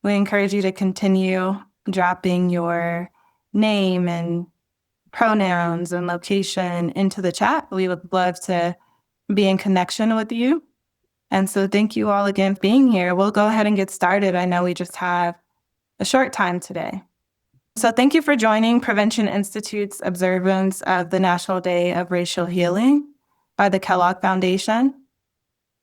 We encourage you to continue dropping your name and pronouns and location into the chat. We would love to be in connection with you. And so thank you all again for being here. We'll go ahead and get started. I know we just have a short time today. So thank you for joining Prevention Institute's observance of the National Day of Racial Healing by the Kellogg Foundation.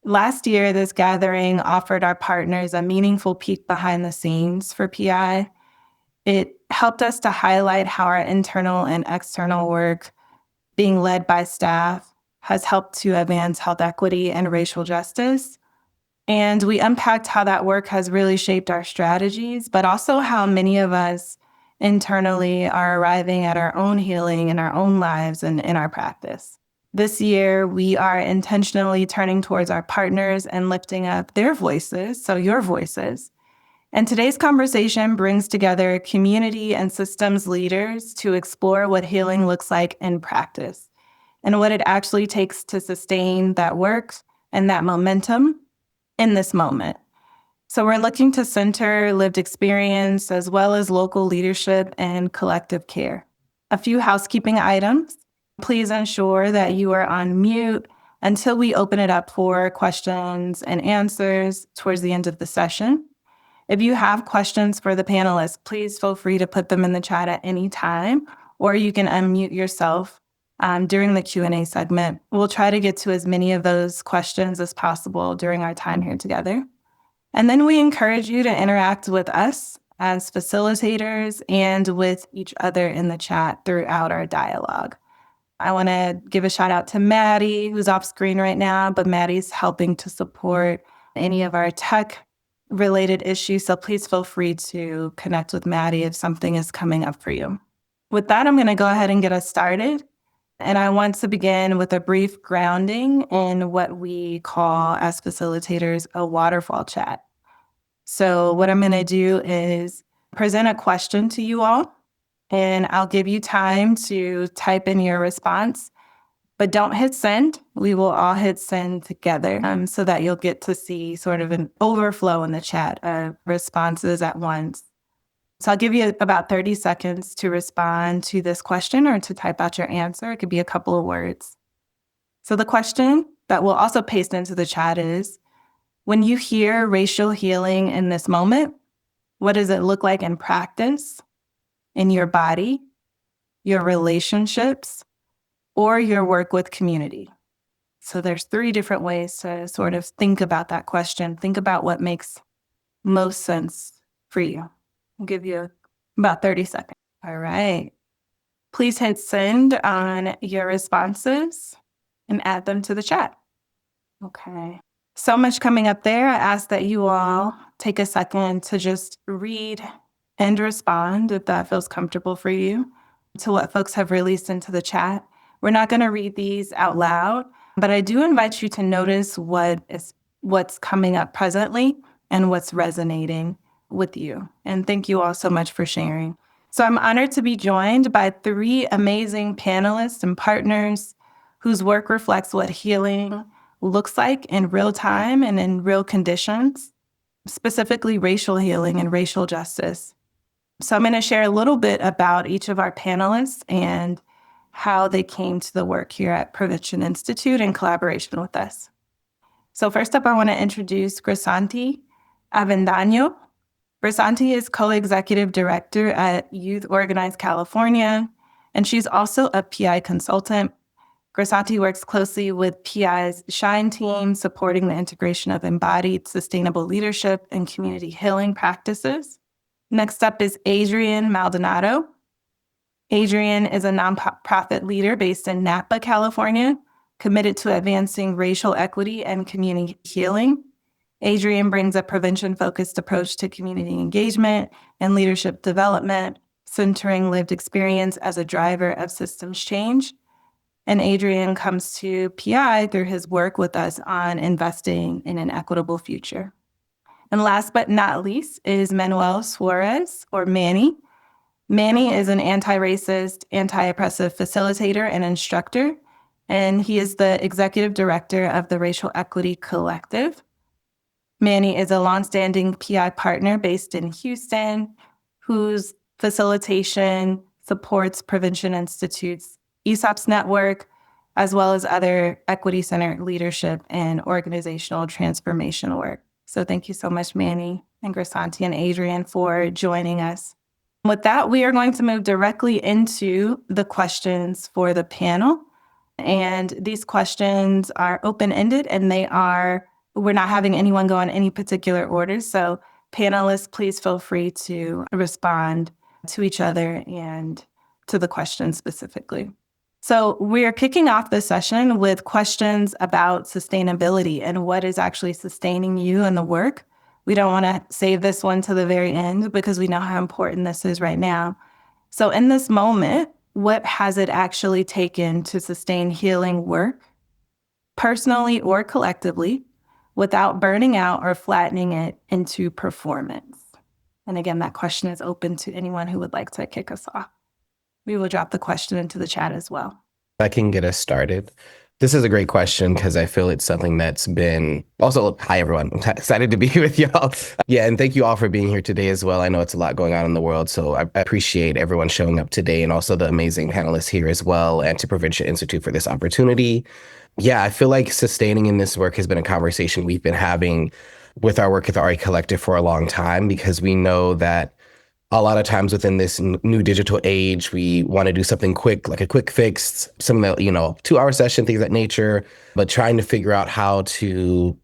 Last year, this gathering offered our partners a meaningful peek behind the scenes for PI. It helped us to highlight how our internal and external work being led by staff has helped to advance health equity and racial justice. And we unpacked how that work has really shaped our strategies, but also how many of us internally are arriving at our own healing in our own lives and in our practice. This year, we are intentionally turning towards our partners and lifting up their voices, so your voices. And today's conversation brings together community and systems leaders to explore what healing looks like in practice and what it actually takes to sustain that work and that momentum in this moment. So we're looking to center lived experience as well as local leadership and collective care. A few housekeeping items. Please ensure that you are on mute until we open it up for questions and answers towards the end of the session. If you have questions for the panelists, please feel free to put them in the chat at any time, or you can unmute yourself during the Q&A segment. We'll try to get to as many of those questions as possible during our time here together. And then we encourage you to interact with us as facilitators and with each other in the chat throughout our dialogue. I want to give a shout out to Maddie, who's off screen right now, but Maddie's helping to support any of our tech-related issues, so please feel free to connect with Maddie if something is coming up for you. With that, I'm going to go ahead and get us started. And I want to begin with a brief grounding in what we call, as facilitators, a waterfall chat. So what I'm going to do is present a question to you all, and I'll give you time to type in your response, but don't hit send. We will all hit send together so that you'll get to see sort of an overflow in the chat of responses at once. So I'll give you about 30 seconds to respond to this question or to type out your answer. It could be a couple of words. So the question that we'll also paste into the chat is, when you hear racial healing in this moment, what does it look like in practice, in your body, your relationships, or your work with community? So there's 3 different ways to sort of think about that question. Think about what makes most sense for you. I'll give you about 30 seconds. All right. Please hit send on your responses and add them to the chat. Okay. So much coming up there. I ask that you all take a second to just read and respond, if that feels comfortable for you, to what folks have released into the chat. We're not going to read these out loud, but I do invite you to notice what's coming up presently and what's resonating with you. And thank you all so much for sharing. So I'm honored to be joined by 3 amazing panelists and partners whose work reflects what healing looks like in real time and in real conditions, specifically racial healing and racial justice. So I'm going to share a little bit about each of our panelists and how they came to the work here at Prevention Institute in collaboration with us. So first up, I want to introduce Grisanti Avendaño. Grisanti is co-executive director at Youth Organized California, and she's also a PI consultant. Grisanti works closely with PI's SHINE team, supporting the integration of embodied sustainable leadership and community healing practices. Next up is Adrian Maldonado. Adrian is a nonprofit leader based in Napa, California, committed to advancing racial equity and community healing. Adrian brings a prevention-focused approach to community engagement and leadership development, centering lived experience as a driver of systems change. And Adrian comes to PI through his work with us on investing in an equitable future. And last but not least is Manuel Soares, or Manny. Manny is an anti-racist, anti-oppressive facilitator and instructor, and he is the executive director of the Racial Equity Collective. Manny is a longstanding PI partner based in Houston, whose facilitation supports Prevention Institute's ESOPs network, as well as other equity-centered leadership and organizational transformation work. So thank you so much, Manny and Grisanti and Adrian, for joining us. With that, we are going to move directly into the questions for the panel. And these questions are open-ended, and we're not having anyone go in any particular order. So panelists, please feel free to respond to each other and to the question specifically. So we're kicking off this session with questions about sustainability and what is actually sustaining you in the work. We don't want to save this one to the very end because we know how important this is right now. So in this moment, what has it actually taken to sustain healing work, personally or collectively, without burning out or flattening it into performance? And again, that question is open to anyone who would like to kick us off. We will drop the question into the chat as well. I can get us started. This is a great question because I feel it's something that's been also, hi everyone, I'm excited to be here with y'all. Yeah, and thank you all for being here today as well. I know it's a lot going on in the world, so I appreciate everyone showing up today and also the amazing panelists here as well, and to Prevention Institute for this opportunity. Yeah, I feel like sustaining in this work has been a conversation we've been having with our work at the RE Collective for a long time, because we know that a lot of times within this new digital age, we want to do something quick, like a quick fix, some that, 2-hour session, things of that nature, but trying to figure out how to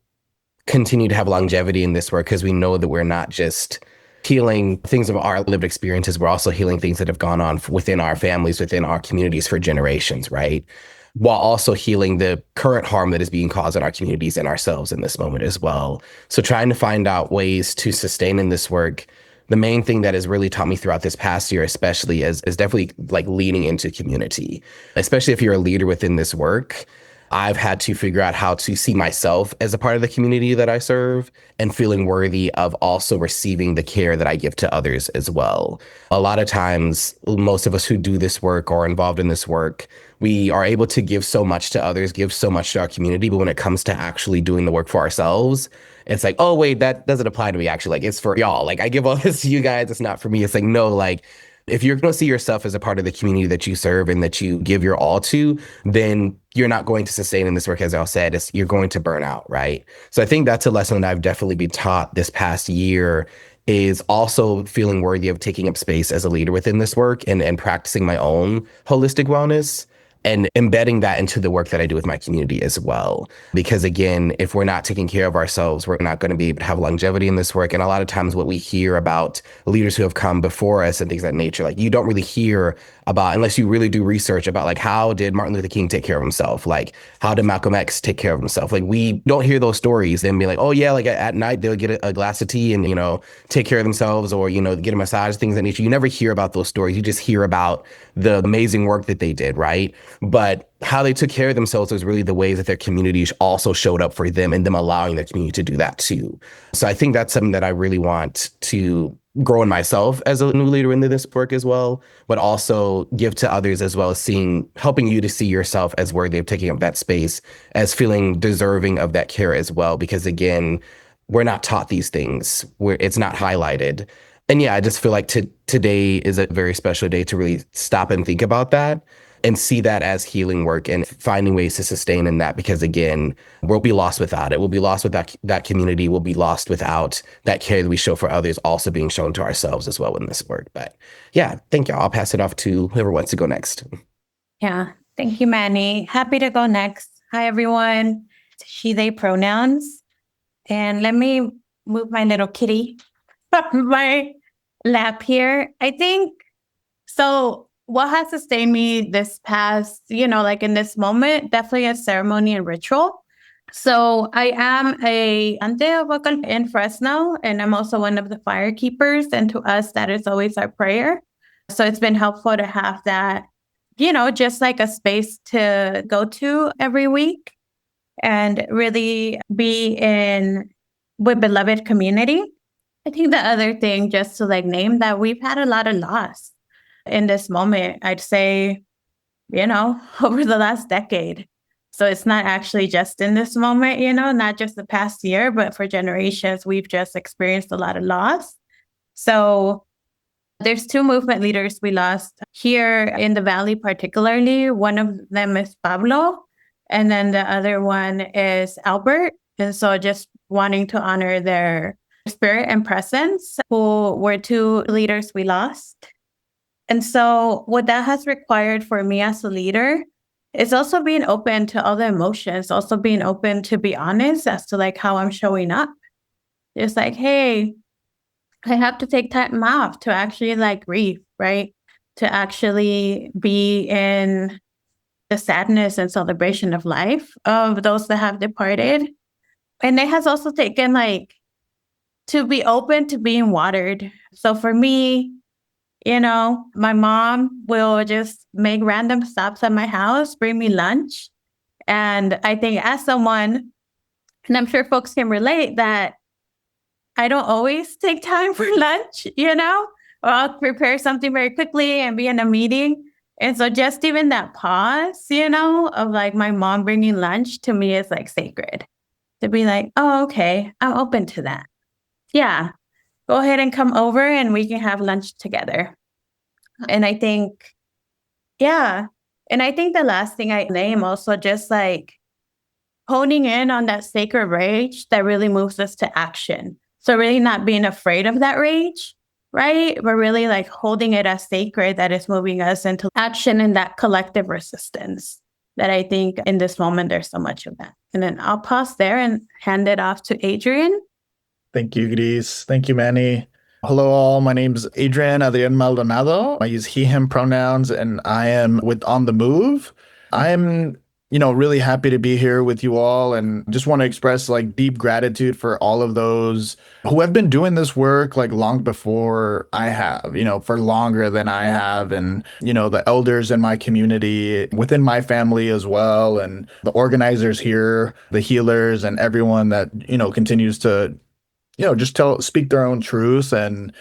continue to have longevity in this work, because we know that we're not just healing things of our lived experiences, we're also healing things that have gone on within our families, within our communities for generations, right? While also healing the current harm that is being caused in our communities and ourselves in this moment as well. So trying to find out ways to sustain in this work. The main thing that has really taught me throughout this past year, especially, is definitely like leaning into community, especially if you're a leader within this work. I've had to figure out how to see myself as a part of the community that I serve and feeling worthy of also receiving the care that I give to others as well. A lot of times, most of us who do this work or are involved in this work, we are able to give so much to others, give so much to our community. But when it comes to actually doing the work for ourselves, it's like, oh, wait, that doesn't apply to me. Actually, like, it's for y'all. Like, I give all this to you guys. It's not for me. It's like, no, like, if you're going to see yourself as a part of the community that you serve and that you give your all to, then you're not going to sustain in this work, as I said. You're going to burn out, right? So I think that's a lesson that I've definitely been taught this past year, is also feeling worthy of taking up space as a leader within this work and practicing my own holistic wellness and embedding that into the work that I do with my community as well. Because again, if we're not taking care of ourselves, we're not going to be able to have longevity in this work. And a lot of times what we hear about leaders who have come before us and things of that nature, like you don't really hear about, unless you really do research about like, how did Martin Luther King take care of himself? Like, how did Malcolm X take care of himself? Like, we don't hear those stories and be like, oh yeah, like at night they'll get a glass of tea and, take care of themselves, or, get a massage, things of that nature. You never hear about those stories. You just hear about the amazing work that they did, right? But how they took care of themselves was really the ways that their community also showed up for them and them allowing their community to do that too. So I think that's something that I really want to grow in myself as a new leader into this work as well, but also give to others as well, as helping you to see yourself as worthy of taking up that space, as feeling deserving of that care as well. Because again, we're not taught these things, where it's not highlighted. And yeah, I just feel like today is a very special day to really stop and think about that and see that as healing work and finding ways to sustain in that. Because again, we'll be lost without it. We'll be lost without that community. We'll be lost without that care that we show for others also being shown to ourselves as well in this work. But yeah, thank you. I'll pass it off to whoever wants to go next. Yeah, thank you, Manny. Happy to go next. Hi, everyone. She, they pronouns. And let me move my little kitty from my lap here. I think, so what has sustained me this past, like in this moment, definitely a ceremony and ritual. So I am a ante vocal in Fresno, and I'm also one of the fire keepers. And to us, that is always our prayer. So it's been helpful to have that, just like a space to go to every week and really be with beloved community. I think the other thing, just to name that, we've had a lot of loss in this moment, I'd say, over the last decade. So it's not actually just in this moment, not just the past year, but for generations, we've just experienced a lot of loss. So there's two movement leaders we lost here in the Valley, particularly. One of them is Pablo, and then the other one is Albert. And so just wanting to honor their spirit and presence, who were two leaders we lost. And so what that has required for me as a leader is also being open to all the emotions, also being open to be honest as to like how I'm showing up. It's like, hey, I have to take time off to actually like grieve, right? To actually be in the sadness and celebration of life of those that have departed. And it has also taken like to be open to being watered. So for me, my mom will just make random stops at my house, bring me lunch. And I think as someone, and I'm sure folks can relate, that I don't always take time for lunch, or I'll prepare something very quickly and be in a meeting. And so just even that pause, of like my mom bringing lunch to me is like sacred. To be like, oh, okay, I'm open to that. Yeah, go ahead and come over and we can have lunch together. And I think, yeah. And I think the last thing I name also just like honing in on that sacred rage that really moves us to action. So really not being afraid of that rage, right? But really like holding it as sacred that is moving us into action and that collective resistance that I think in this moment, there's so much of that. And then I'll pause there and hand it off to Adrian. Thank you, Gris. Thank you, Manny. Hello, all. My name is Adrian Maldonado. I use he, him pronouns, and I am with On the Move. I'm, really happy to be here with you all and just want to express like deep gratitude for all of those who have been doing this work like long before I have, for longer than I have. And, the elders in my community, within my family as well, and the organizers here, the healers, and everyone that, continues to just speak their own truth. And,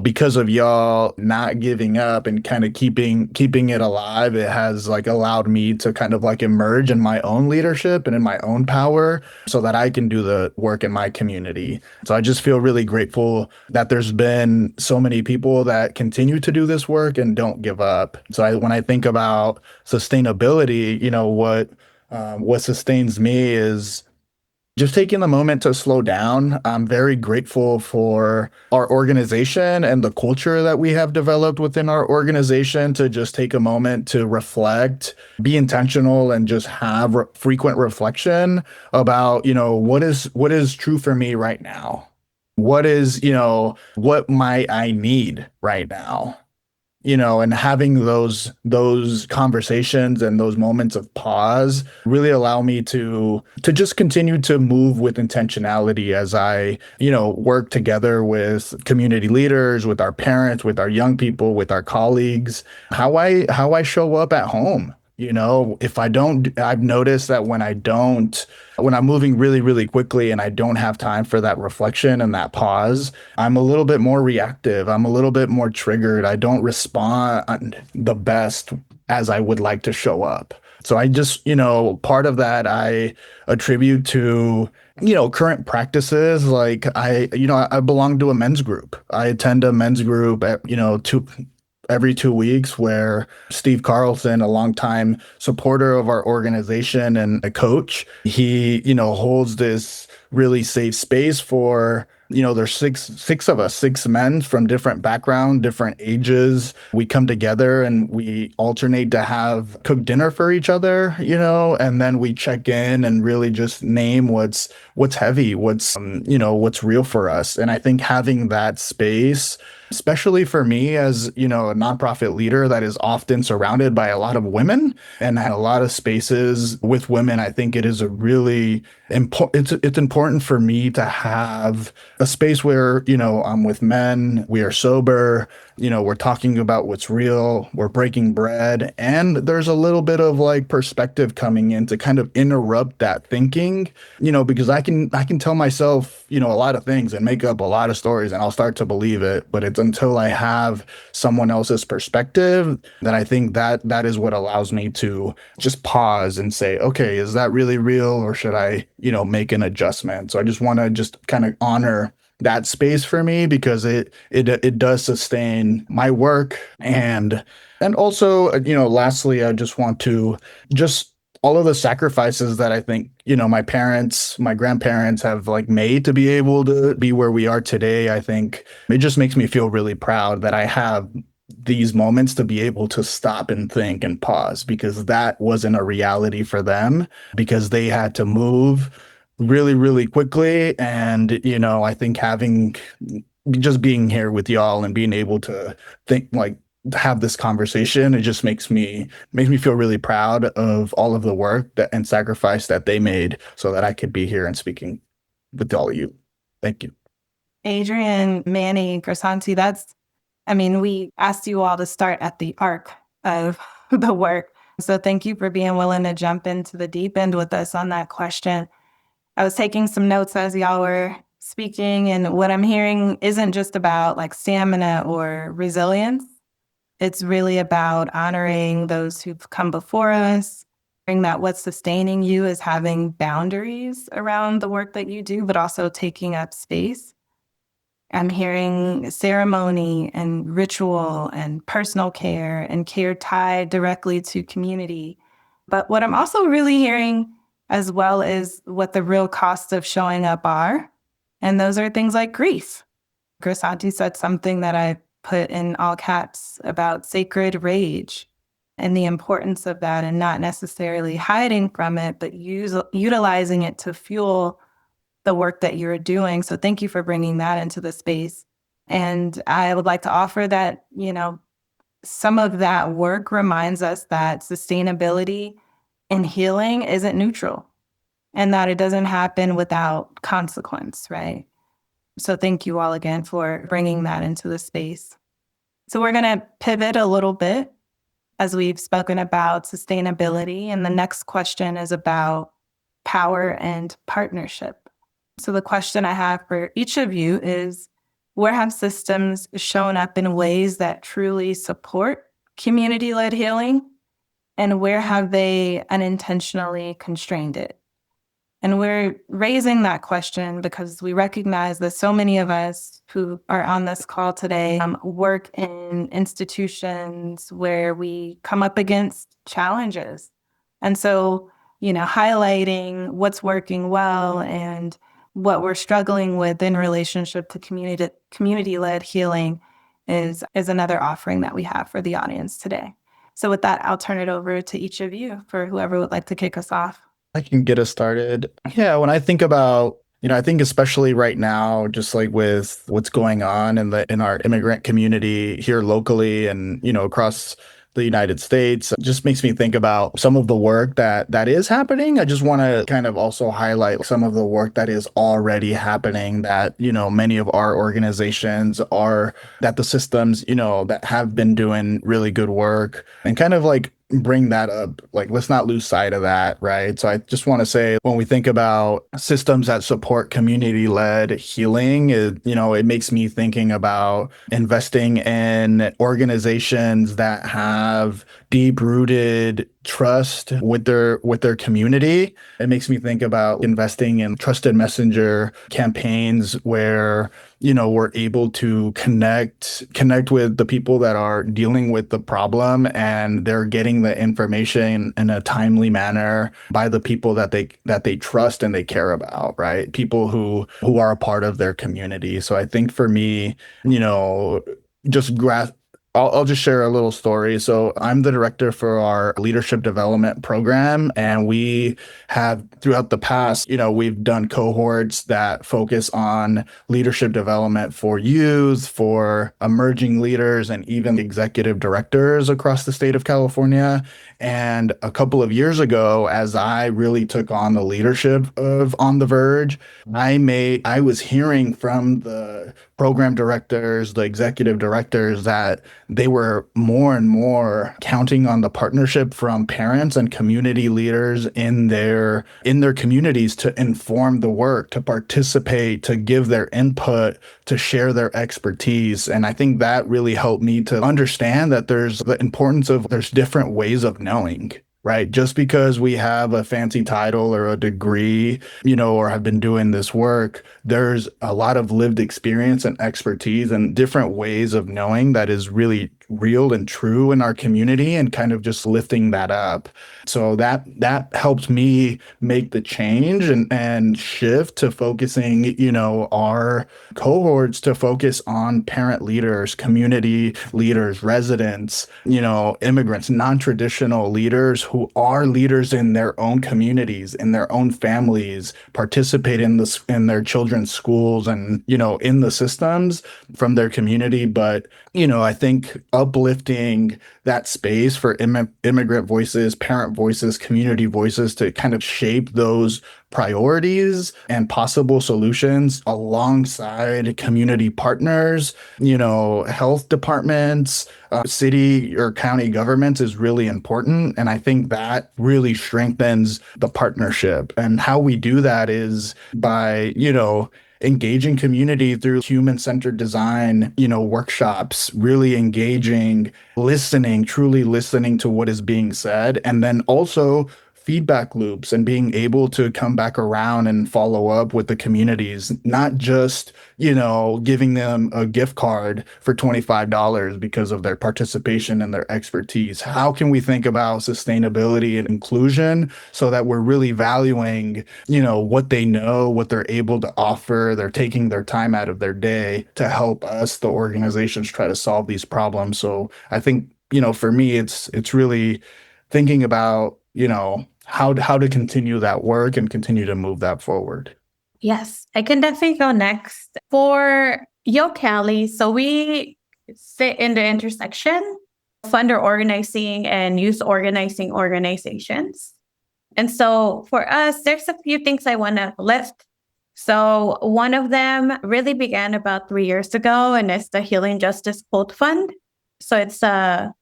because of y'all not giving up and kind of keeping it alive, it has like allowed me to kind of like emerge in my own leadership and in my own power so that I can do the work in my community. So I just feel really grateful that there's been so many people that continue to do this work and don't give up. So when I think about sustainability, what sustains me is just taking the moment to slow down. I'm very grateful for our organization and the culture that we have developed within our organization to just take a moment to reflect, be intentional, and just have frequent reflection about, what is true for me right now? What is, what might I need right now? And having those conversations and those moments of pause really allow me to just continue to move with intentionality as I, work together with community leaders, with our parents, with our young people, with our colleagues, how I show up at home. If I don't, I've noticed that when I'm moving really, really quickly and I don't have time for that reflection and that pause, I'm a little bit more reactive. I'm a little bit more triggered. I don't respond the best as I would like to show up. So I just, part of that I attribute to, current practices. Like I belong to a men's group. I attend a men's group at, every 2 weeks, where Steve Carlson, a longtime supporter of our organization and a coach, he, holds this really safe space for, there's six of us, 6 men from different backgrounds, different ages. We come together and we alternate to cook dinner for each other, and then we check in and really just name what's heavy, what's real for us. And I think having that space, especially for me as, a nonprofit leader that is often surrounded by a lot of women and a lot of spaces with women, I think it is a really important, it's important for me to have a space where, I'm with men, we are sober, we're talking about what's real, we're breaking bread, and there's a little bit of like perspective coming in to kind of interrupt that thinking, because I can tell myself, a lot of things and make up a lot of stories and I'll start to believe it, but it's until I have someone else's perspective that I think that is what allows me to just pause and say, okay, is that really real, or should I, make an adjustment? So I just want to just kind of honor that space for me, because it does sustain my work. And also, lastly, I just want to just all of the sacrifices that I think, my parents, my grandparents have like made to be able to be where we are today. I think it just makes me feel really proud that I have these moments to be able to stop and think and pause, because that wasn't a reality for them, because they had to move really, really quickly. And, I think just being here with y'all and being able to think, like, have this conversation, it just makes me feel really proud of all of the work and sacrifice that they made so that I could be here and speaking with all of you. Thank you. Adrian, Manny, Grisanti, we asked you all to start at the arc of the work. So thank you for being willing to jump into the deep end with us on that question. I was taking some notes as y'all were speaking, and what I'm hearing isn't just about like stamina or resilience. It's really about honoring those who've come before us, hearing that what's sustaining you is having boundaries around the work that you do, but also taking up space. I'm hearing ceremony and ritual and personal care and care tied directly to community. But what I'm also really hearing as well is what the real costs of showing up are. And those are things like grief. Grisanti said something that I put in all caps about sacred rage and the importance of that, and not necessarily hiding from it, but utilizing it to fuel the work that you're doing. So thank you for bringing that into the space. And I would like to offer that, some of that work reminds us that sustainability and healing isn't neutral, and that it doesn't happen without consequence, right? So thank you all again for bringing that into the space. So we're going to pivot a little bit as we've spoken about sustainability. And the next question is about power and partnership. So the question I have for each of you is, where have systems shown up in ways that truly support community-led healing? And where have they unintentionally constrained it? And we're raising that question because we recognize that so many of us who are on this call today work in institutions where we come up against challenges. And so, highlighting what's working well and what we're struggling with in relationship to community-led healing is another offering that we have for the audience today. So with that, I'll turn it over to each of you for whoever would like to kick us off. I can get us started. Yeah, when I think about, I think especially right now, just like with what's going on in our immigrant community here locally and, across the United States, it just makes me think about some of the work that is happening. I just want to kind of also highlight some of the work that is already happening that, many of our organizations that the systems, that have been doing really good work, and kind of like bring that up. Like, let's not lose sight of that, right? So I just want to say, when we think about systems that support community-led healing, it makes me thinking about investing in organizations that have deep-rooted trust with their community. It makes me think about investing in trusted messenger campaigns where we're able to connect with the people that are dealing with the problem, and they're getting the information in a timely manner by the people that they trust and they care about, right? People who are a part of their community. So I think for me, just I'll just share a little story. So I'm the director for our leadership development program, and we have throughout the past, we've done cohorts that focus on leadership development for youth, for emerging leaders, and even executive directors across the state of California. And a couple of years ago, as I really took on the leadership of On the Verge, I was hearing from the program directors, the executive directors, that they were more and more counting on the partnership from parents and community leaders in their communities to inform the work, to participate, to give their input, to share their expertise. And I think that really helped me to understand that there's the importance of there's different ways of knowing. Right. Just because we have a fancy title or a degree, or have been doing this work, there's a lot of lived experience and expertise and different ways of knowing that is really real and true in our community, and kind of just lifting that up. So that helped me make the change and shift to focusing, our cohorts to focus on parent leaders, community leaders, residents, immigrants, non-traditional leaders who are leaders in their own communities, in their own families, participate in their children's schools and, in the systems from their community. But, I think uplifting that space for immigrant voices, parent voices, community voices to kind of shape those priorities and possible solutions alongside community partners, health departments, city or county governments is really important. And I think that really strengthens the partnership. And how we do that is by, engaging community through human-centered design, workshops, really engaging, listening, truly listening to what is being said, and then also feedback loops and being able to come back around and follow up with the communities, not just, giving them a gift card for $25 because of their participation and their expertise. How can we think about sustainability and inclusion so that we're really valuing, what they know, what they're able to offer, they're taking their time out of their day to help us, the organizations, try to solve these problems. So I think, for me, it's really thinking about, how to continue that work and continue to move that forward. Yes, I can definitely go next. For YoCali, so we sit in the intersection of funder organizing and youth organizing organizations. And so for us, there's a few things I want to lift. So one of them really began about 3 years ago, and it's the Healing Justice Pooled Fund. So it's a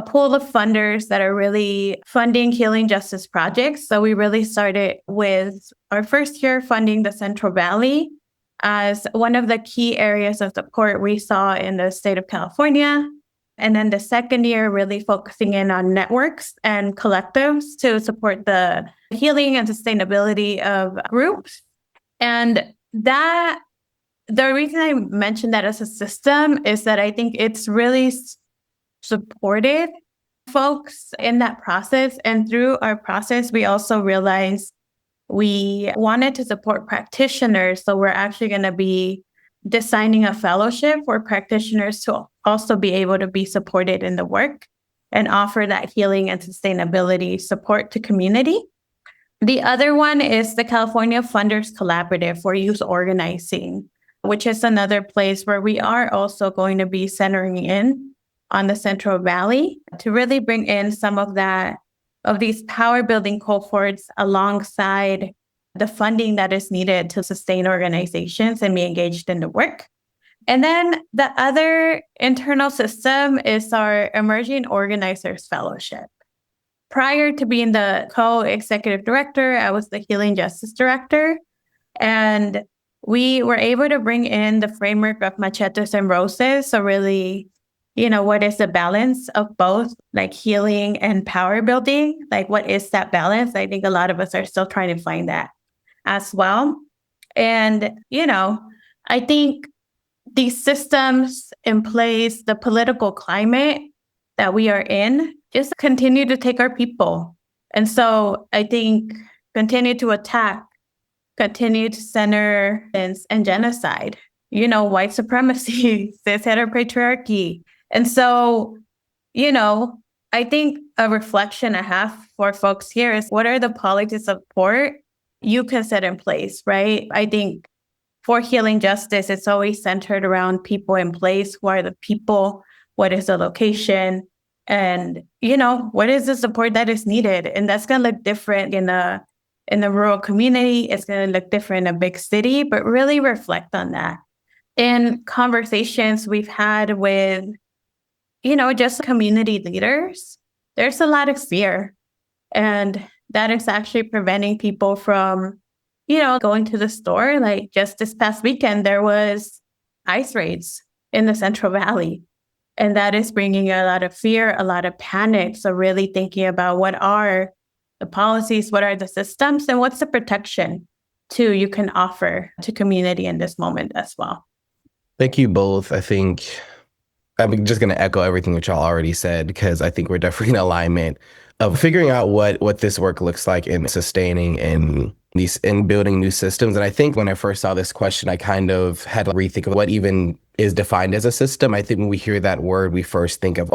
pool of funders that are really funding healing justice projects. So we really started with our first year funding the Central Valley as one of the key areas of support we saw in the state of California. And then the second year, really focusing in on networks and collectives to support the healing and sustainability of groups. And that the reason I mentioned that as a system is that I think it's really supported folks in that process. And through our process, we also realized we wanted to support practitioners. So we're actually going to be designing a fellowship for practitioners to also be able to be supported in the work and offer that healing and sustainability support to community. The other one is the California Funders Collaborative for Youth Organizing, which is another place where we are also going to be centering in on the Central Valley to really bring in some of these power building cohorts alongside the funding that is needed to sustain organizations and be engaged in the work. And then the other internal system is our Emerging Organizers Fellowship. Prior to being the co-executive director, I was the Healing Justice Director. And we were able to bring in the framework of machetes and roses. So really, what is the balance of both like healing and power building? Like, what is that balance? I think a lot of us are still trying to find that as well. And, I think these systems in place, the political climate that we are in, just continue to take our people. And so I think continue to attack, continue to center and genocide, white supremacy, cis heteropatriarchy, And so, I think a reflection I have for folks here is what are the policies of support you can set in place, right? I think for healing justice, it's always centered around people in place. Who are the people? What is the location? And, what is the support that is needed? And that's going to look different in a rural community. It's going to look different in a big city, but really reflect on that. In conversations we've had with, just community leaders, there's a lot of fear. And that is actually preventing people from, going to the store. Like just this past weekend, there was ICE raids in the Central Valley. And that is bringing a lot of fear, a lot of panic. So really thinking about what are the policies, what are the systems, and what's the protection too you can offer to community in this moment as well. Thank you both. I think I'm just going to echo everything that y'all already said, because I think we're definitely in alignment of figuring out what this work looks like in sustaining and in building new systems. And I think when I first saw this question, I kind of had to rethink of what even is defined as a system. I think when we hear that word, we first think of,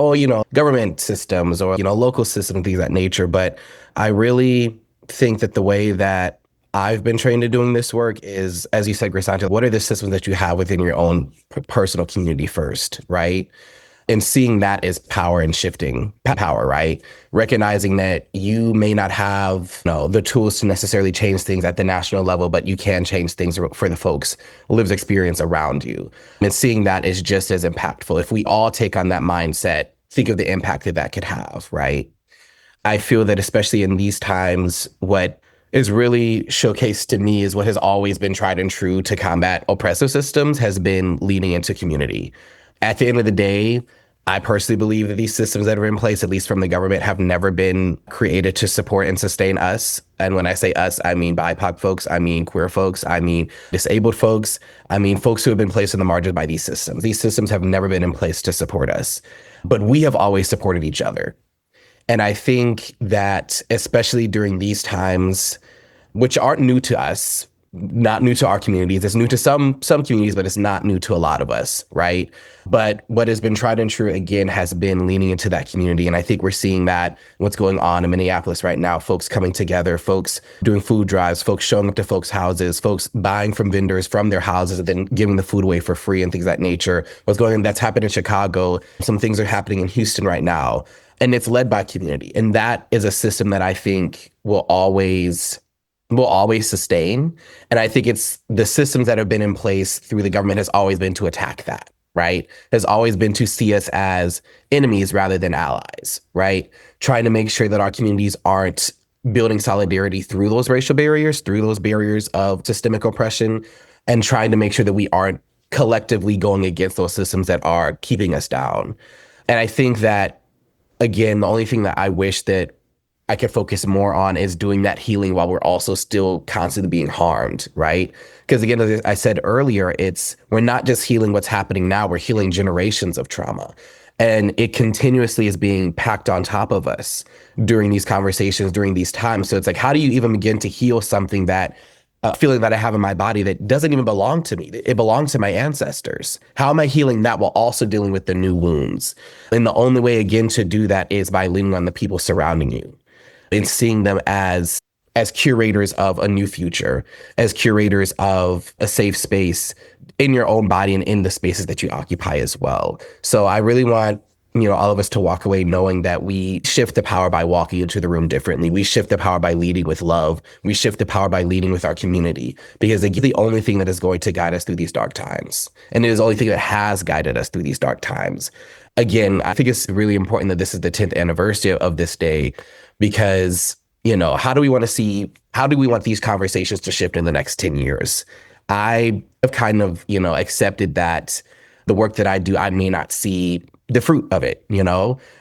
government systems or, local systems, things of that nature. But I really think that the way that I've been trained to doing this work is, as you said, Grisanti, what are the systems that you have within your own personal community first, right? And seeing that as power and shifting power, right? Recognizing that you may not have the tools to necessarily change things at the national level, but you can change things for the folks' lived experience around you. And seeing that is just as impactful. If we all take on that mindset, think of the impact that could have, right? I feel that especially in these times, what is really showcased to me is what has always been tried and true to combat oppressive systems has been leaning into community. At the end of the day, I personally believe that these systems that are in place, at least from the government, have never been created to support and sustain us. And when I say us, I mean BIPOC folks, I mean queer folks, I mean disabled folks, I mean folks who have been placed on the margins by these systems. These systems have never been in place to support us, but we have always supported each other. And I think that especially during these times, which aren't new to us, not new to our communities, it's new to some communities, but it's not new to a lot of us, right? But what has been tried and true, again, has been leaning into that community. And I think we're seeing that what's going on in Minneapolis right now, folks coming together, folks doing food drives, folks showing up to folks' houses, folks buying from vendors from their houses and then giving the food away for free and things of that nature. What's going on, that's happened in Chicago. Some things are happening in Houston right now. And it's led by community. And that is a system that I think will always sustain. And I think it's the systems that have been in place through the government has always been to attack that, right? Has always been to see us as enemies rather than allies, right? Trying to make sure that our communities aren't building solidarity through those racial barriers, through those barriers of systemic oppression, and trying to make sure that we aren't collectively going against those systems that are keeping us down. And I think that, again, the only thing that I wish that I could focus more on is doing that healing while we're also still constantly being harmed, right? Because again, as I said earlier, we're not just healing what's happening now, we're healing generations of trauma. And it continuously is being packed on top of us during these conversations, during these times. So it's like, how do you even begin to heal something that feeling that I have in my body that doesn't even belong to me? It belongs to my ancestors. How am I healing that while also dealing with the new wounds? And the only way, again, to do that is by leaning on the people surrounding you and seeing them as curators of a new future, as curators of a safe space in your own body and in the spaces that you occupy as well. So I really want all of us to walk away knowing that we shift the power by walking into the room differently. We shift the power by leading with love. We shift the power by leading with our community, because it's the only thing that is going to guide us through these dark times. And it is the only thing that has guided us through these dark times. Again, I think it's really important that this is the 10th anniversary of this day, because, how do we want these conversations to shift in the next 10 years? I have kind of, accepted that the work that I do, I may not see the fruit of it,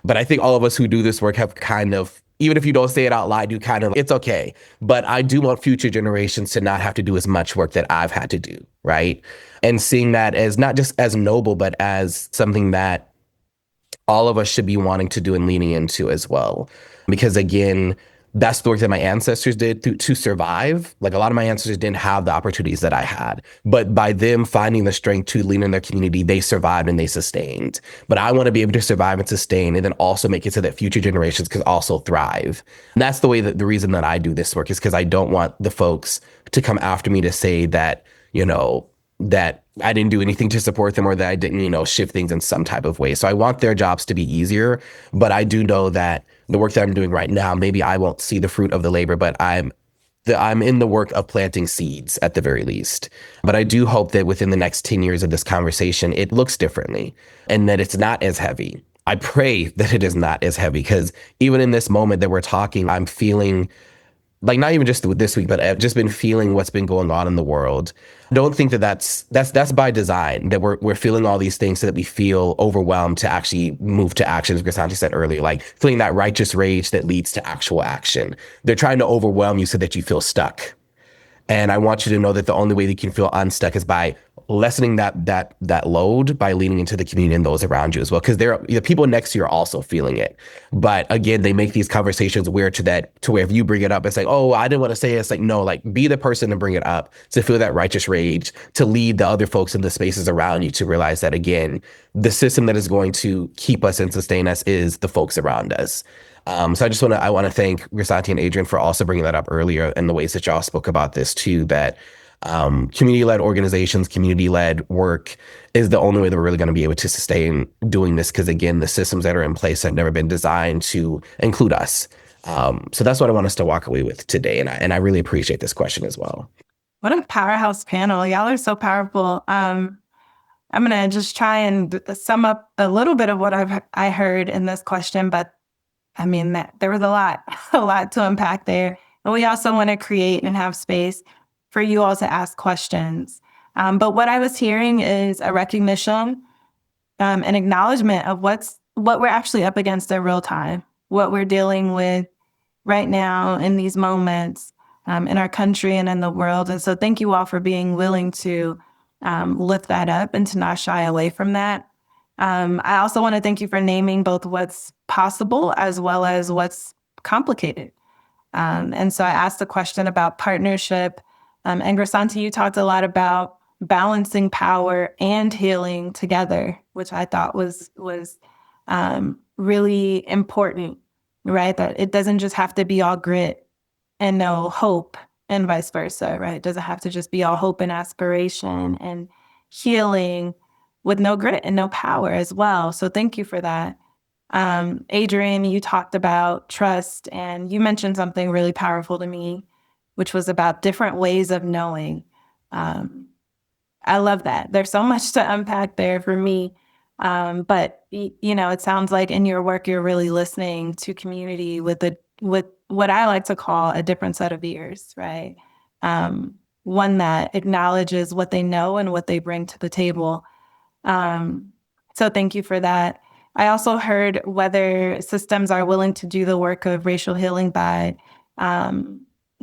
but I think all of us who do this work have kind of, even if you don't say it out loud, you kind of, it's okay. But I do want future generations to not have to do as much work that I've had to do, right? And seeing that as not just as noble, but as something that all of us should be wanting to do and leaning into as well. Because again, that's the work that my ancestors did to survive. Like a lot of my ancestors didn't have the opportunities that I had, but by them finding the strength to lean in their community, they survived and they sustained. But I want to be able to survive and sustain and then also make it so that future generations can also thrive. And that's the reason that I do this work is because I don't want the folks to come after me to say that, that I didn't do anything to support them or that I didn't, shift things in some type of way. So I want their jobs to be easier, but I do know that the work that I'm doing right now, maybe I won't see the fruit of the labor, but I'm in the work of planting seeds at the very least. But I do hope that within the next 10 years of this conversation, it looks differently and that it's not as heavy. I pray that it is not as heavy because even in this moment that we're talking, I'm feeling like not even just this week, but I've just been feeling what's been going on in the world. I don't think that's by design, that we're feeling all these things so that we feel overwhelmed to actually move to action, as Grisanti said earlier, like feeling that righteous rage that leads to actual action. They're trying to overwhelm you so that you feel stuck. And I want you to know that the only way that you can feel unstuck is by lessening that load by leaning into the community and those around you as well. Because the people next to you are also feeling it. But again, they make these conversations weird to where if you bring it up, it's like, oh, I didn't want to say it. It's like, no, like be the person to bring it up, to feel that righteous rage, to lead the other folks in the spaces around you to realize that, again, the system that is going to keep us and sustain us is the folks around us. So I want to thank Grisanti and Adrian for also bringing that up earlier and the ways that y'all spoke about this too, that community-led organizations, community-led work is the only way that we're really going to be able to sustain doing this. Because again, the systems that are in place have never been designed to include us. So that's what I want us to walk away with today. And I really appreciate this question as well. What a powerhouse panel. Y'all are so powerful. I'm going to just try and sum up a little bit of what I heard in this question, but I mean, there was a lot to unpack there. And we also want to create and have space for you all to ask questions. But what I was hearing is a recognition, an acknowledgement of what we're actually up against in real time, what we're dealing with right now in these moments in our country and in the world. And so thank you all for being willing to lift that up and to not shy away from that. I also want to thank you for naming both what's possible as well as what's complicated. And so I asked a question about partnership. And Grisanti, you talked a lot about balancing power and healing together, which I thought was really important, right? That it doesn't just have to be all grit and no hope and vice versa, right? It doesn't have to just be all hope and aspiration and healing with no grit and no power as well. So thank you for that. Adrian, you talked about trust and you mentioned something really powerful to me, which was about different ways of knowing. I love that. There's so much to unpack there for me. But it sounds like in your work, you're really listening to community with what I like to call a different set of ears, right? One that acknowledges what they know and what they bring to the table. So thank you for that. I also heard whether systems are willing to do the work of racial healing by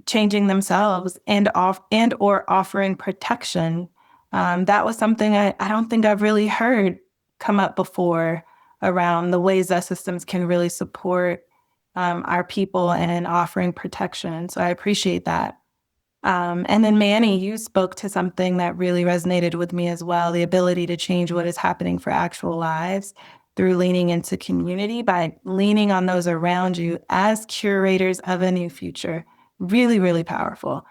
changing themselves and or offering protection. That was something I don't think I've really heard come up before around the ways that systems can really support our people and offering protection. So I appreciate that. And then Manny, you spoke to something that really resonated with me as well, the ability to change what is happening for actual lives through leaning into community, by leaning on those around you as curators of a new future. Really, really powerful.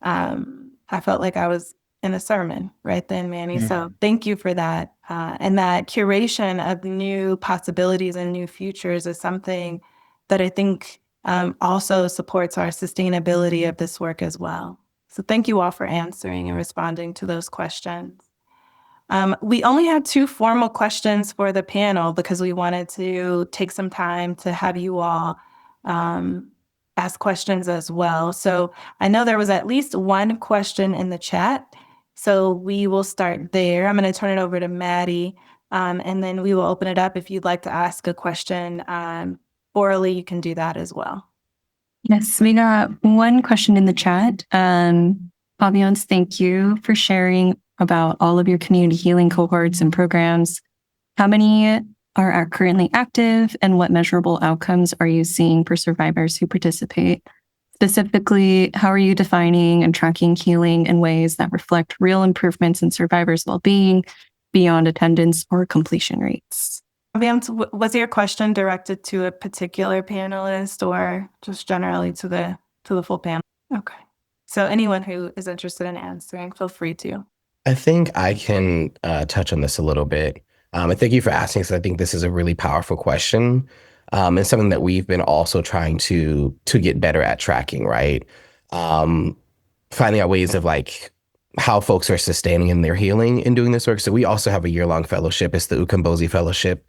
I felt like I was in a sermon right then, Manny. Mm-hmm. So thank you for that. And that curation of new possibilities and new futures is something that I think also supports our sustainability of this work as well. So thank you all for answering and responding to those questions. We only had 2 formal questions for the panel because we wanted to take some time to have you all ask questions as well. So I know there was at least 1 question in the chat. So we will start there. I'm going to turn it over to Maddie, and then we will open it up. If you'd like to ask a question orally, you can do that as well. Yes, we got 1 question in the chat. Fabians, thank you for sharing about all of your community healing cohorts and programs. How many are currently active, and what measurable outcomes are you seeing for survivors who participate? Specifically, how are you defining and tracking healing in ways that reflect real improvements in survivors' well-being beyond attendance or completion rates? Was your question directed to a particular panelist or just generally to the full panel? Okay. So anyone who is interested in answering, feel free to. I think I can touch on this a little bit. And thank you for asking, because I think this is a really powerful question. And something that we've been also trying to get better at tracking, right? Finding out ways of like how folks are sustaining in their healing in doing this work. So we also have a year-long fellowship. It's the Ukombozi Fellowship,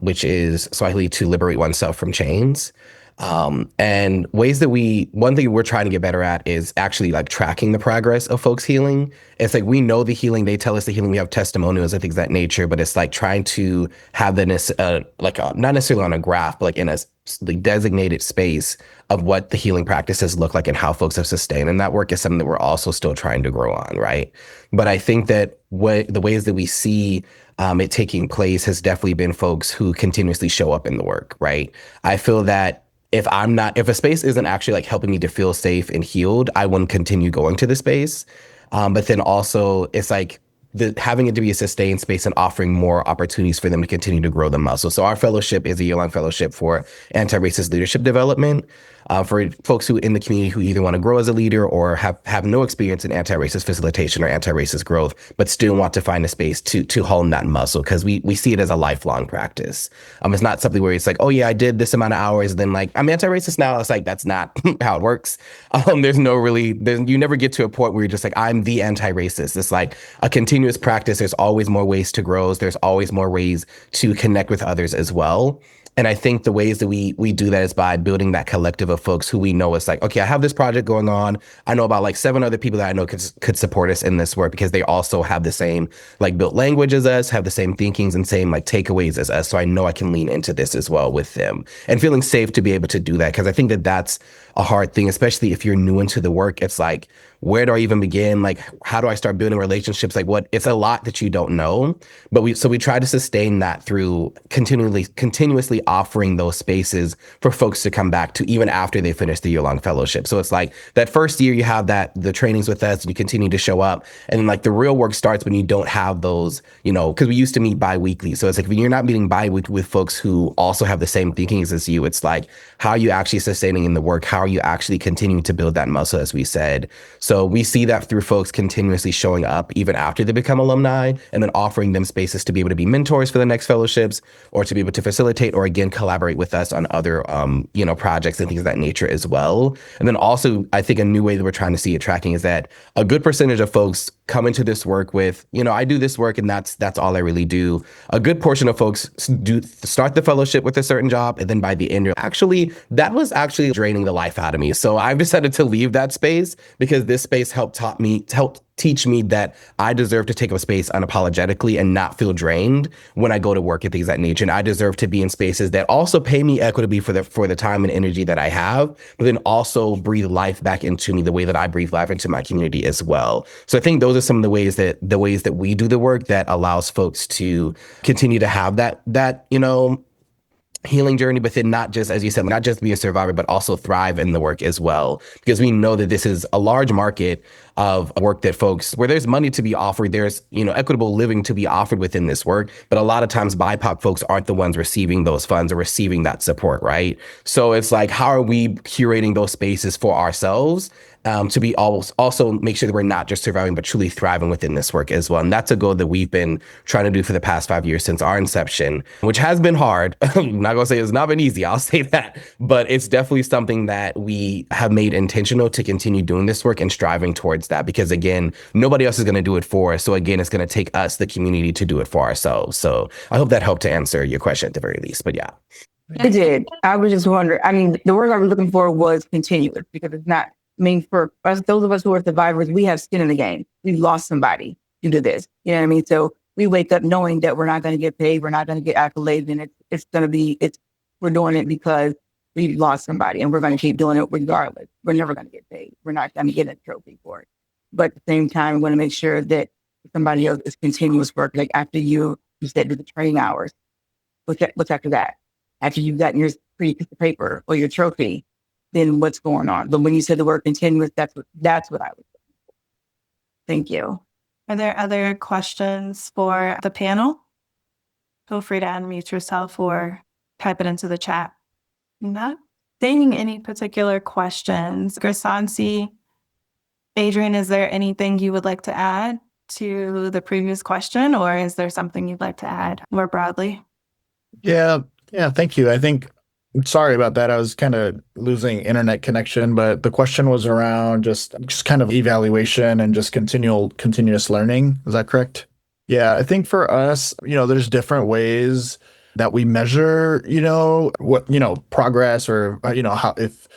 which is Swahili to liberate oneself from chains. And ways that one thing we're trying to get better at is actually like tracking the progress of folks healing. It's like, we know the healing, they tell us the healing, we have testimonials and things of that nature, but it's like trying to have not necessarily on a graph, but like in a designated space of what the healing practices look like and how folks have sustained. And that work is something that we're also still trying to grow on, right? But I think that the ways that we see it taking place has definitely been folks who continuously show up in the work, right? I feel that if a space isn't actually like helping me to feel safe and healed, I wouldn't continue going to the space. But then also it's like having it to be a sustained space and offering more opportunities for them to continue to grow the muscle. So our fellowship is a year-long fellowship for anti-racist leadership development. For folks who in the community who either want to grow as a leader or have no experience in anti-racist facilitation or anti-racist growth, but still want to find a space to hone that muscle, because we see it as a lifelong practice. It's not something where it's like, oh yeah, I did this amount of hours, and then like I'm anti-racist now. It's like, that's not how it works. You never get to a point where you're just like, I'm the anti-racist. It's like a continuous practice. There's always more ways to grow. There's always more ways to connect with others as well. And I think the ways that we do that is by building that collective of folks who we know is like, okay, I have this project going on. I know about like 7 other people that I know could support us in this work, because they also have the same like built language as us, have the same thinkings and same like takeaways as us. So I know I can lean into this as well with them, and feeling safe to be able to do that. Because I think that that's a hard thing, especially if you're new into the work. It's like, where do I even begin? Like, how do I start building relationships? Like, it's a lot that you don't know, but we try to sustain that through continuously offering those spaces for folks to come back to even after they finish the year-long fellowship. So it's like that first year you have the trainings with us and you continue to show up, and then like the real work starts when you don't have those, because we used to meet bi-weekly. So it's like, when you're not meeting bi-weekly with folks who also have the same thinkings as you, it's like, how are you actually sustaining in the work? How are you actually continuing to build that muscle, as we said? So we see that through folks continuously showing up even after they become alumni, and then offering them spaces to be able to be mentors for the next fellowships, or to be able to facilitate or again collaborate with us on other projects and things of that nature as well. And then also, I think a new way that we're trying to see it tracking is that a good percentage of folks come into this work with, I do this work and that's all I really do. A good portion of folks do start the fellowship with a certain job, and then by the end, that was actually draining the life out of me. So I've decided to leave that space, because this space helped teach me that I deserve to take up space unapologetically and not feel drained when I go to work and things of that nature. And I deserve to be in spaces that also pay me equitably for the time and energy that I have, but then also breathe life back into me the way that I breathe life into my community as well. So I think those are some of the ways that we do the work that allows folks to continue to have that healing journey, but then not just, as you said, not just be a survivor, but also thrive in the work as well. Because we know that this is a large market of work that folks, where there's money to be offered, there's, equitable living to be offered within this work. But a lot of times BIPOC folks aren't the ones receiving those funds or receiving that support, right? So it's like, how are we curating those spaces for ourselves to be also make sure that we're not just surviving, but truly thriving within this work as well. And that's a goal that we've been trying to do for the past 5 years since our inception, which has been hard. I'm not going to say it's not been easy. I'll say that. But it's definitely something that we have made intentional to continue doing this work and striving towards that. Because again, nobody else is going to do it for us. So again, it's going to take us, the community, to do it for ourselves. So I hope that helped to answer your question at the very least. But yeah. It did. I was just wondering, the word I was looking for was continuous, because it's not, for us, those of us who are survivors, we have skin in the game. We've lost somebody due to this. You know what I mean? So we wake up knowing that we're not going to get paid. We're not going to get accolades. And we're doing it because we lost somebody, and we're going to keep doing it regardless. We're never going to get paid. We're not going to get a trophy for it. But at the same time, we want to make sure that somebody else is continuous work. Like after you said, do the training hours. What's after that? After you've gotten your pretty piece of paper or your trophy, then what's going on? But when you said the word continuous, that's what I was. Thank you. Are there other questions for the panel? Feel free to unmute yourself or type it into the chat. Not seeing any particular questions. Grisanti, Adrian, is there anything you would like to add to the previous question, or is there something you'd like to add more broadly? Yeah, thank you. Sorry about that. I was kind of losing internet connection, but the question was around just kind of evaluation and just continuous learning. Is that correct? Yeah, I think for us, there's different ways that we measure, progress or, how if.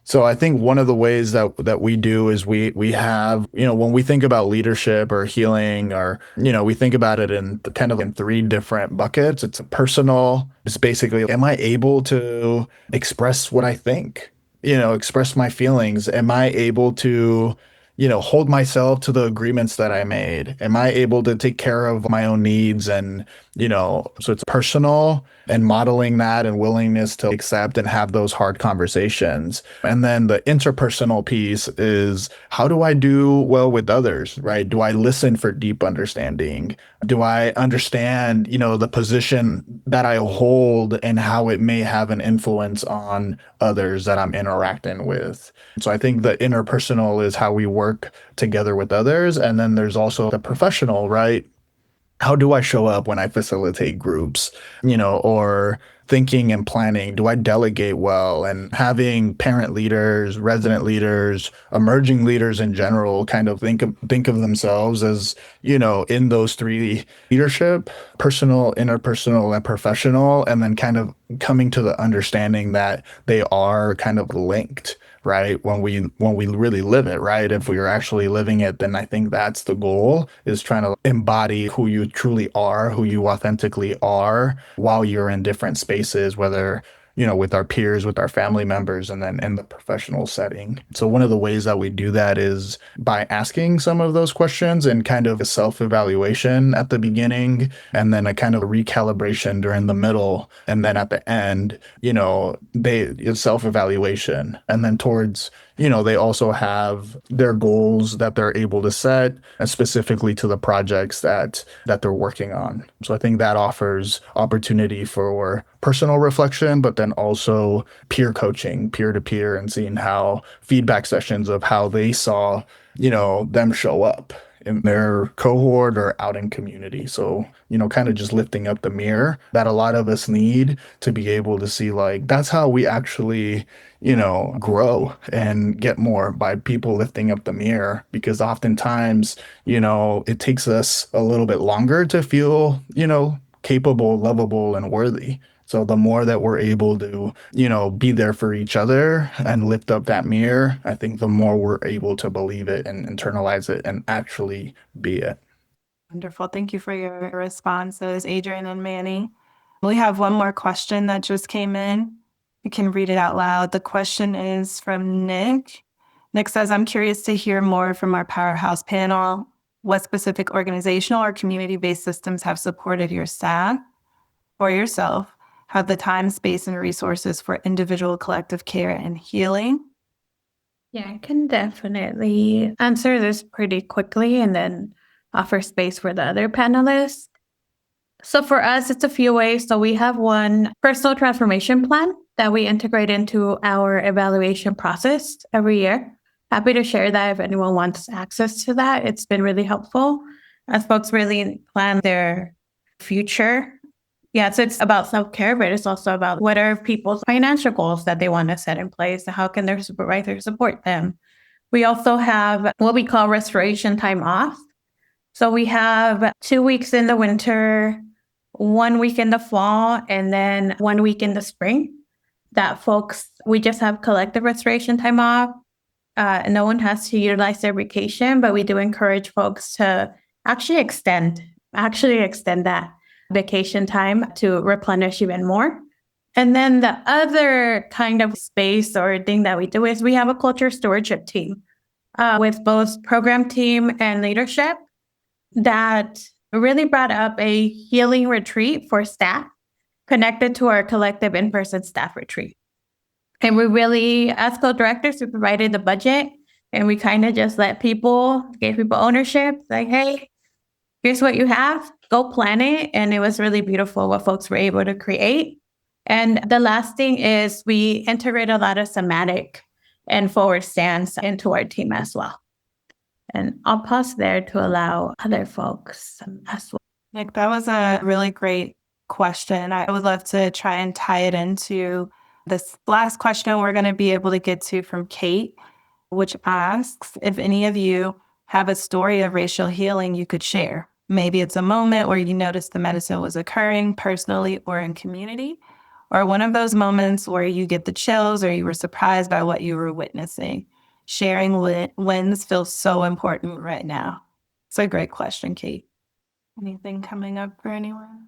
So I think one of the ways that we do is we have, when we think about leadership or healing or, we think about it in in three different buckets. It's personal. It's basically, am I able to express what I think? Express my feelings? Am I able to, hold myself to the agreements that I made? Am I able to take care of my own needs? And, so it's personal and modeling that and willingness to accept and have those hard conversations. And then the interpersonal piece is, how do I do well with others, right? Do I listen for deep understanding? Do I understand, the position that I hold and how it may have an influence on others that I'm interacting with? So I think the interpersonal is how we work together with others. And then there's also the professional, right? How do I show up when I facilitate groups, or thinking and planning? Do I delegate well? And having parent leaders, resident leaders, emerging leaders in general kind of think of themselves as, in those three: leadership, personal, interpersonal, and professional, and then kind of coming to the understanding that they are kind of linked. Right. When we really live it, right. If we are actually living it, then I think that's the goal, is trying to embody who you truly are, who you authentically are while you're in different spaces, whether, with our peers, with our family members, and then in the professional setting. So one of the ways that we do that is by asking some of those questions and kind of a self-evaluation at the beginning, and then a kind of recalibration during the middle. And then at the end, it's self-evaluation. And then towards, they also have their goals that they're able to set, and specifically to the projects that they're working on. So I think that offers opportunity for personal reflection, but then also peer coaching, peer to peer, and seeing how feedback sessions of how they saw, them show up in their cohort or out in community. So, kind of just lifting up the mirror that a lot of us need to be able to see, like, that's how we actually, grow and get more, by people lifting up the mirror. Because oftentimes, it takes us a little bit longer to feel, capable, lovable, and worthy. So the more that we're able to, be there for each other and lift up that mirror, I think the more we're able to believe it and internalize it and actually be it. Wonderful. Thank you for your responses, Adrian and Manny. We have one more question that just came in. You can read it out loud. The question is from Nick. Nick says, I'm curious to hear more from our Powerhouse panel. What specific organizational or community-based systems have supported your staff or yourself, have the time, space, and resources for individual collective care and healing? Yeah, I can definitely answer this pretty quickly and then offer space for the other panelists. So for us, it's a few ways. So we have one personal transformation plan that we integrate into our evaluation process every year. Happy to share that if anyone wants access to that. It's been really helpful as folks really plan their future. Yeah, so it's about self-care, but it's also about what are people's financial goals that they want to set in place, and how can their supervisors support them. We also have what we call restoration time off. So we have 2 weeks in the winter, 1 week in the fall, and then 1 week in the spring that we just have collective restoration time off. No one has to utilize their vacation, but we do encourage folks to actually extend that vacation time to replenish even more. And then the other kind of space or thing that we do is we have a culture stewardship team with both program team and leadership that really brought up a healing retreat for staff connected to our collective in-person staff retreat. And we really, as co-directors, we provided the budget and we kind of just gave people ownership, like, hey, here's what you have, go plan it. And it was really beautiful what folks were able to create. And the last thing is we integrate a lot of somatic and forward stance into our team as well. And I'll pause there to allow other folks as well. Nick, that was a really great question. I would love to try and tie it into this last question we're going to be able to get to from Kate, which asks if any of you have a story of racial healing you could share. Maybe it's a moment where you noticed the medicine was occurring personally or in community, or one of those moments where you get the chills or you were surprised by what you were witnessing. Sharing wins feels so important right now. It's a great question, Kate. Anything coming up for anyone?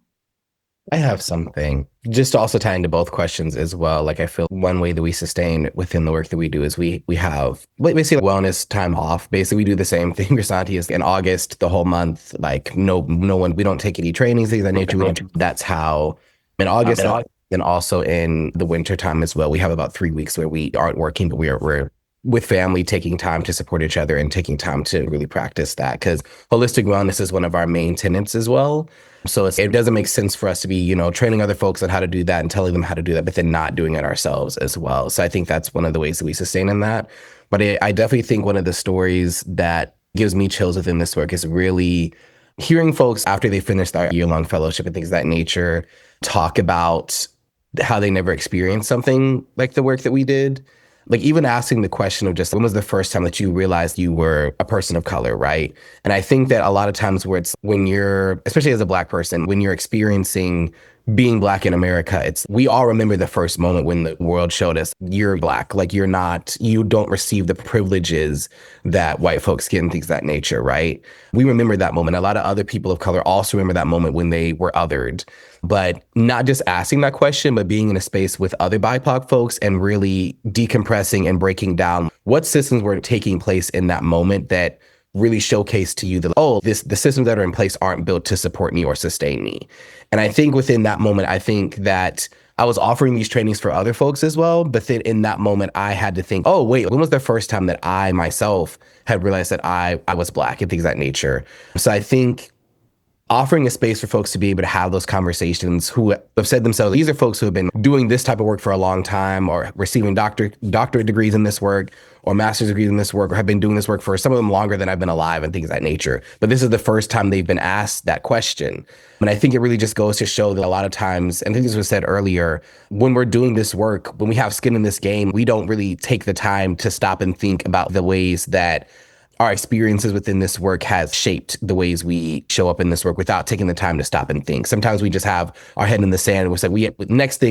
I have something just to also tie into both questions as well. Like I feel one way that we sustain within the work that we do is we have basically wellness time off. Basically, we do the same thing. Grisanti is in August, the whole month. Like no one, we don't take any trainings, things of that nature. That's how in August, and also in the winter time as well. We have about 3 weeks where we aren't working, but we're with family, taking time to support each other and taking time to really practice that, because holistic wellness is one of our main tenets as well. So it doesn't make sense for us to be, training other folks on how to do that and telling them how to do that, but then not doing it ourselves as well. So I think that's one of the ways that we sustain in that. But I definitely think one of the stories that gives me chills within this work is really hearing folks after they finish their year-long fellowship and things of that nature talk about how they never experienced something like the work that we did. Like even asking the question of just when was the first time that you realized you were a person of color, right? And I think that a lot of times when you're, especially as a Black person, when you're experiencing being Black in America, we all remember the first moment when the world showed us you're Black, like you don't receive the privileges that white folks get and things of that nature, right? We remember that moment. A lot of other people of color also remember that moment when they were othered. But not just asking that question, but being in a space with other BIPOC folks and really decompressing and breaking down what systems were taking place in that moment that really showcased to you that, the systems that are in place aren't built to support me or sustain me. And I think within that moment, I think that I was offering these trainings for other folks as well. But then in that moment, I had to think, oh, wait, when was the first time that I myself had realized that I was Black and things of that nature? So I think offering a space for folks to be able to have those conversations who have said themselves, these are folks who have been doing this type of work for a long time or receiving doctorate degrees in this work or master's degrees in this work or have been doing this work for some of them longer than I've been alive and things of that nature. But this is the first time they've been asked that question. And I think it really just goes to show that a lot of times, and I think this was said earlier, when we're doing this work, when we have skin in this game, we don't really take the time to stop and think about the ways that our experiences within this work has shaped the ways we show up in this work without taking the time to stop and think. Sometimes we just have our head in the sand and we're like,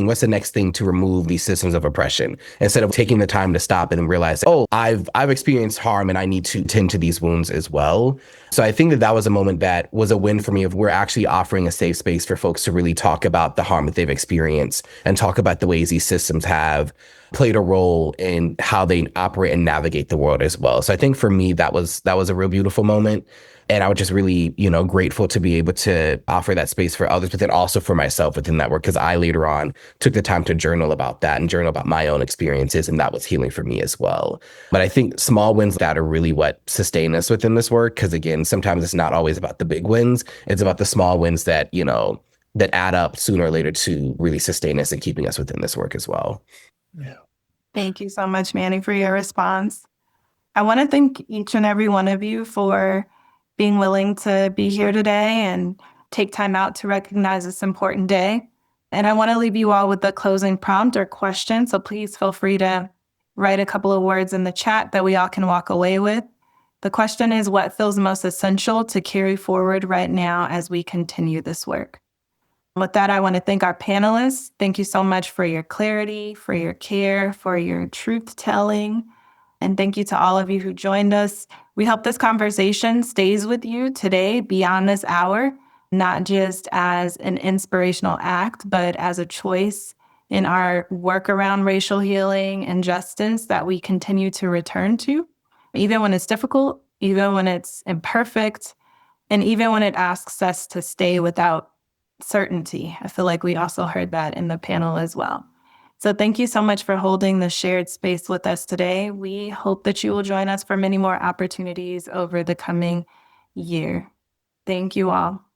what's the next thing to remove these systems of oppression? Instead of taking the time to stop and realize, I've experienced harm and I need to tend to these wounds as well. So I think that was a moment that was a win for me of we're actually offering a safe space for folks to really talk about the harm that they've experienced and talk about the ways these systems have played a role in how they operate and navigate the world as well. So I think for me, that was a real beautiful moment. And I was just really, grateful to be able to offer that space for others, but then also for myself within that work, because I later on took the time to journal about that and journal about my own experiences. And that was healing for me as well. But I think small wins that are really what sustain us within this work. Because again, sometimes it's not always about the big wins. It's about the small wins that, that add up sooner or later to really sustain us and keeping us within this work as well. Yeah. Thank you so much, Manny, for your response. I want to thank each and every one of you for being willing to be here today and take time out to recognize this important day. And I want to leave you all with a closing prompt or question. So please feel free to write a couple of words in the chat that we all can walk away with. The question is, what feels most essential to carry forward right now as we continue this work? With that, I want to thank our panelists. Thank you so much for your clarity, for your care, for your truth telling. And thank you to all of you who joined us. We hope this conversation stays with you today beyond this hour, not just as an inspirational act, but as a choice in our work around racial healing and justice that we continue to return to, even when it's difficult, even when it's imperfect, and even when it asks us to stay without certainty. I feel like we also heard that in the panel as well. So thank you so much for holding the shared space with us today. We hope that you will join us for many more opportunities over the coming year. Thank you all.